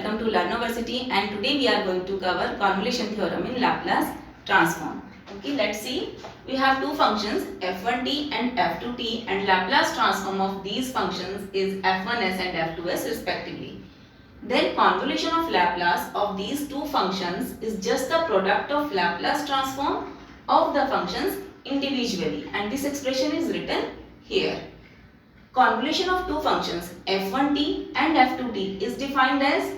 welcome to Learnoversity, and today we are going to cover convolution theorem in Laplace transform. Okay, let's see. We have two functions f1t and f2t, and Laplace transform of these functions is f1s and f2s respectively. Then convolution of Laplace of these two functions is just the product of Laplace transform of the functions individually, and this expression is written here. Convolution of two functions f1t and f2t is defined as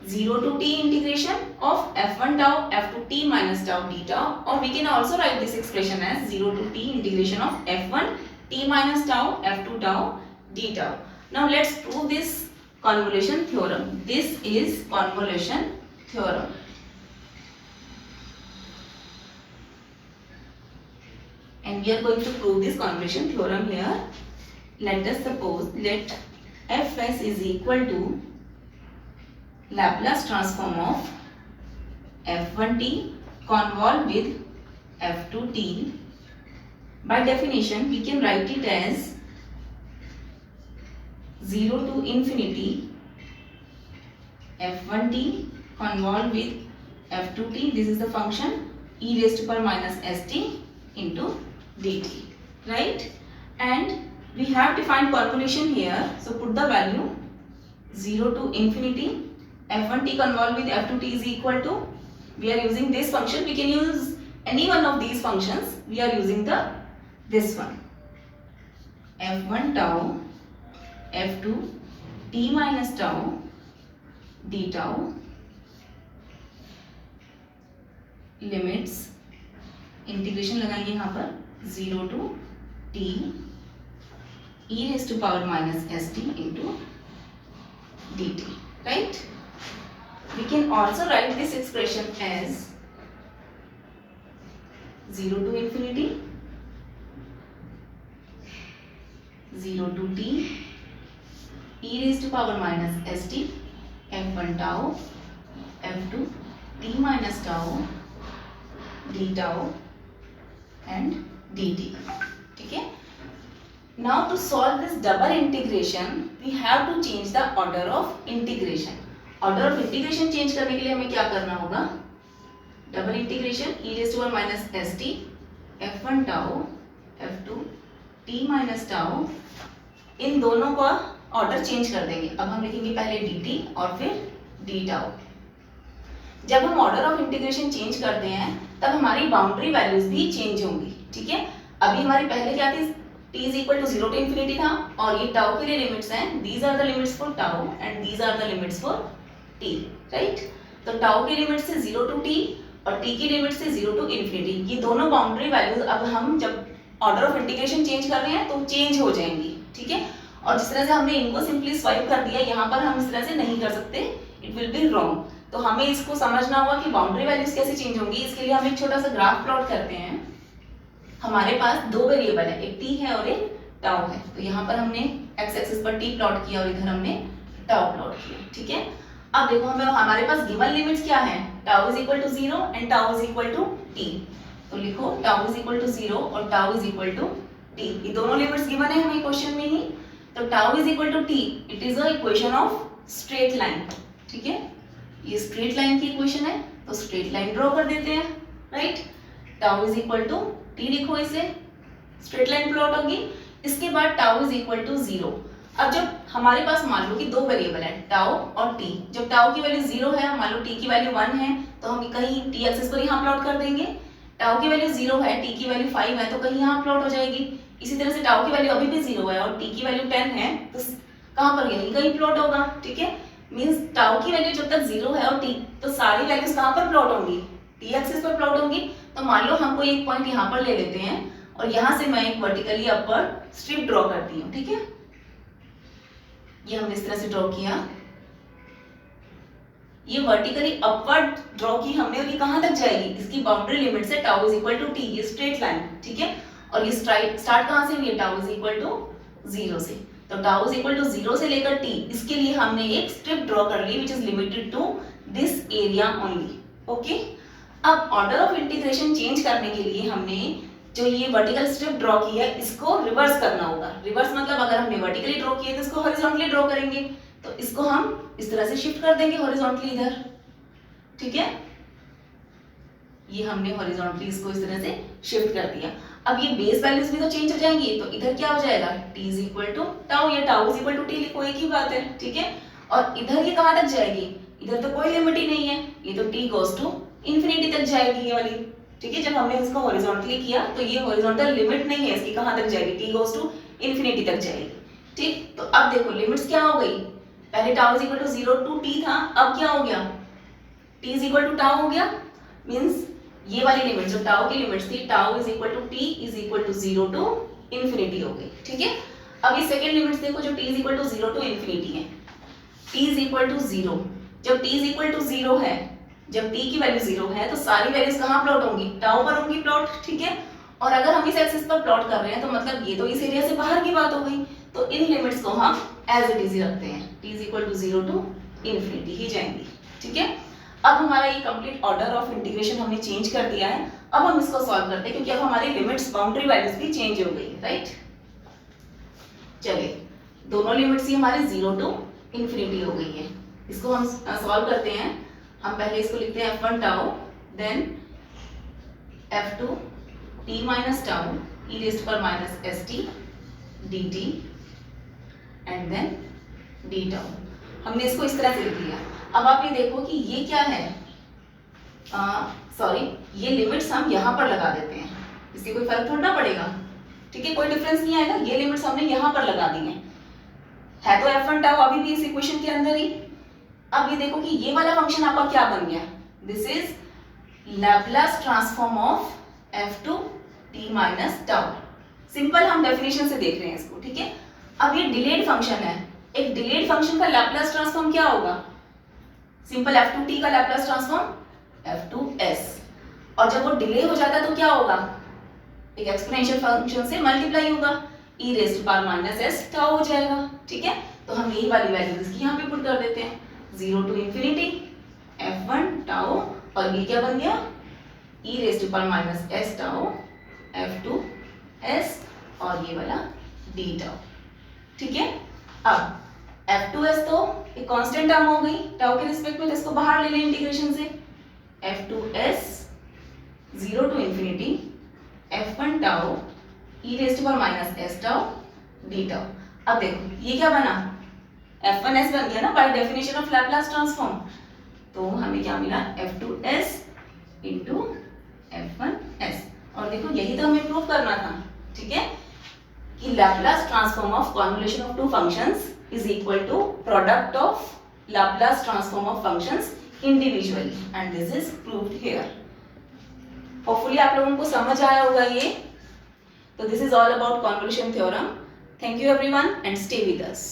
0 to t integration of f1 tau f2t minus tau d tau, or we can also write this expression as 0 to t integration of f1 t minus tau f2 tau d tau. Now let's prove this convolution theorem. This is convolution theorem. And we are going to prove this convolution theorem here. Let us suppose let fs is equal to Laplace transform of f1t convolve with f2t. By definition, we can write it as 0 to infinity f1t convolve with f2t. This is the function e raised to power minus st into dt, right? And we have defined convolution here, so put the value 0 to infinity f1t convolve with f2t is equal to, we are using this function, we can use any one of these functions, we are using this one, f1 tau f2 t minus tau d tau limits integration लगाएंगे यहाँ पर 0 to t e raised to power minus st into dt, right? We can also write this expression as 0 to infinity 0 to t e raised to power minus st f1 tau f2 t minus tau d tau and dt. Okay. Now to solve this double integration, we have to change the order of integration. Order of integration change करने के लिए हमें क्या करना होगा? Double integration e raised to power minus st f1 tau f2 t minus tau, इन दोनों का order change कर देंगे. अब हम लिखेंगे पहले dt और फिर d tau. जब हम ऑर्डर ऑफ इंटीग्रेशन चेंज करते हैं तब हमारी बाउंड्री वैल्यूज भी चेंज होंगी. ठीक है, अभी हमारी पहले क्या थी, t is equal to 0 to infinity था, और ये टाउ के लिए लिमिट्स हैं. These are the limits for tau and these are the limits for t, right? तो टाउ की लिमिट से 0 टू t और t की लिमिट से 0 टू इंफिनिटी, ये दोनों बाउंड्री वैल्यूज अब हम जब ऑर्डर ऑफ इंटीग्रेशन चेंज कर रहे हैं तो चेंज हो जाएंगी. ठीक है, और जिस तरह से हमने इनको सिंपली स्वाइप कर दिया, यहाँ पर हम इस तरह से नहीं कर सकते, इट विल बी रॉन्ग. तो हमें इसको समझना होगा कि बाउंड्री वैल्यूज कैसे चेंज होंगी. इसके लिए हम एक छोटा सा ग्राफ प्लॉट करते हैं. हमारे पास दो वेरिएबल है, एक t है और एक टाउ है. तो यहाँ पर हमने x एक्सिस पर t प्लॉट किया और इधर हमने टाउ प्लॉट किया. ठीक है, अब देखो हमें हमारे पास गिवन लिमिट्स क्या है, tau is equal to 0 and tau is equal to t. तो लिखो टाउ इज इक्वल टू 0 और tau is equal to t. ये दोनों लिमिट्स गिवन है हमें क्वेश्चन में ही. तो tau is equal to t, it is a equation of straight line. ठीक है, ये स्ट्रेट लाइन की इक्वेशन है, तो स्ट्रेट लाइन ड्रॉ कर देते हैं, right? Tau is equal to t लिखो, इसे स्ट्रेट लाइन प्लॉट होगी. इसके बाद टाउ इज इक्वल टू 0. अब जब हमारे पास मान लो कि दो वेरिएबल है टाउ और t, जब टाउ की वैल्यू 0 है, मान लो t की वैल्यू 1 है, तो हम कहीं t एक्सिस पर यहाँ प्लॉट कर देंगे. टाउ की वैल्यू 0 है, t की वैल्यू 5 है, तो कहीं यहाँ प्लॉट हो जाएगी. इसी तरह से टाउ की वैल्यू अभी भी 0 है और t की वैल्यू 10 है, तो कहाँ पर यहीं कहीं प्लॉट होगा. ठीक है, मींस टाउ की वैल्यू जब तक 0 है और t, तो सारी वैल्यूज कहाँ पर प्लॉट होंगी, t एक्सिस पर प्लॉट होंगी. तो मान लो हम कोई एक पॉइंट यहाँ पर ले लेते हैं और यहाँ से मैं एक वर्टिकली अपर स्ट्रिप ड्रॉ करती हूँ. ठीक है, ये हमने इस तरह से ड्रॉ किया, ये वर्टिकली अपवर्ड ड्रॉ की हमने, और ये कहाँ तक जाएगी, इसकी बाउंड्री लिमिट से tau is equal to t, ये स्ट्रेट लाइन. ठीक है, और ये स्टार्ट कहाँ से, ये टाउ इज इक्वल टू 0 से. तो टाउ इज इक्वल टू 0 से लेकर t, इसके लिए हमने एक स्ट्रिप ड्रॉ कर ली which is limited to this area only. Okay, अब ऑर्डर ऑफ इंटीग्रेशन चेंज करने के लिए हमने जो ये वर्टिकल स्ट्रिप ड्रॉ की है इसको रिवर्स करना होगा. रिवर्स मतलब अगर हमने वर्टिकली ड्रॉ किया तो इसको हॉरिजॉन्टली ड्रॉ करेंगे. तो इसको हम इस तरह से शिफ्ट कर देंगे हॉरिजॉन्टली इधर, ठीक है। ये हमने हॉरिजॉन्टली इसको इस तरह से शिफ्ट कर दिया। अब ये बेस वैल्यूज भी तो चेंज हो जाएंगी, तो इधर क्या हो जाएगा, t is equal to tau, या tau is equal to T लिखो, एक ही बात है, ठीक है। और इधर ये कहाँ तक जाएगी, इधर तो कोई लिमिट ही नहीं है, ये तो t गोस टू इंफिनिटी तक जाएगी ये वाली, ठीक है। जब हमने इसको हॉरिजॉन्टली किया तो ये हॉरिजॉन्टल लिमिट नहीं है इसकी, कहाँ तक जाएगी, t गोस टू इंफिनिटी तक जाएगी, ठीक। तो अब देखो लिमिट्स क्या हो गई, पहले tau is equal to 0 to t था, अब क्या हो गया, t is equal to tau हो गया, मींस ये वाली लिमिट जो टाउ की लिमिट्स थी, tau is equal to t is equal to 0 to infinity हो गई, ठीक है। अब ये सेकंड लिमिट्स देखो जो t is equal to 0 to infinity है, t इज इक्वल टू 0, जब t इज इक्वल टू 0 है, जब t की वैल्यू 0 है तो सारी वैल्यूज कहाँ प्लॉट होंगी, टाउ पर होंगी प्लॉट, ठीक है। और अगर हम इस एक्सिस पर प्लॉट कर रहे हैं तो मतलब ये तो इस एरिया से बाहर की बात हो गई, तो इन लिमिट्स को हम एज इट इज रखते हैं, t is equal to 0 to infinity ही जाएंगी, ठीक है। अब हमारा ये कंप्लीट ऑर्डर ऑफ इंटीग्रेशन हमने चेंज कर दिया है। अब हम इसको सॉल्व करते हैं क्योंकि अब हमारी लिमिट्स बाउंड्री वैल्यूज भी चेंज हो गई, राइट। चलिए दोनों लिमिट्स ही हमारे 0 टू इंफिनिटी हो गई है, इसको हम सॉल्व करते हैं। हम पहले इसको लिखते हैं f1 tau, then f2 t minus tau e raised power minus st dt and then d tau. हमने इसको इस तरह से लिख दिया। अब आप ये देखो कि ये क्या है, सॉरी ये लिमिट्स हम यहाँ पर लगा देते हैं, इससे कोई फर्क थोड़ा पड़ेगा, ठीक है, कोई डिफरेंस नहीं आएगा। ये लिमिट्स हमने यहाँ पर लगा दी है तो f1 टाउ अभी भी इस इक्वेशन के अंदर ही। अब ये देखो कि ये वाला फंक्शन आपका क्या बन गया, this is Laplace transform of f2 t minus tau. Simple हम डेफिनेशन से देख रहे हैं इसको, ठीक है। अब ये डिलेड फंक्शन है, एक डिलेड फंक्शन का लैप्लास ट्रांसफॉर्म क्या होगा, सिंपल f2t का लैप्लास ट्रांसफॉर्म f2s, और जब वो डिले हो जाता है तो क्या होगा, एक एक्सपोनेंशियल फंक्शन से मल्टीप्लाई होगा, e raised power minus s tau हो जाएगा, ठीक है। तो हम यही वाली वैल्यू इसकी यहाँ पे पुट कर देते हैं, 0 टू इंफिनिटी f1 टाउ, और ये क्या बन गया, e raised power minus s tau f2s, और ये वाला d टाउ, ठीक है। अब f2s तो एक कांस्टेंट टर्म हो गई टाउ के रिस्पेक्ट में, तो इसको बाहर ले लें इंटीग्रेशन से, f2s 0 to infinity f1 tau e raised power minus s tau d tau. अब देखो ये क्या बना, f1s बन गया ना by definition of Laplace transform, तो हमें क्या मिला f2s इंटू f1s। और देखो यही तो हमें प्रूव करना था, ठीक है, कि Laplace transform of convolution of two functions is equal to product of Laplace transform of functions individually, and this is proved here. Hopefully आप लोगों को समझ आया होगा ये। तो this is all about convolution theorem. Thank you everyone and stay with us.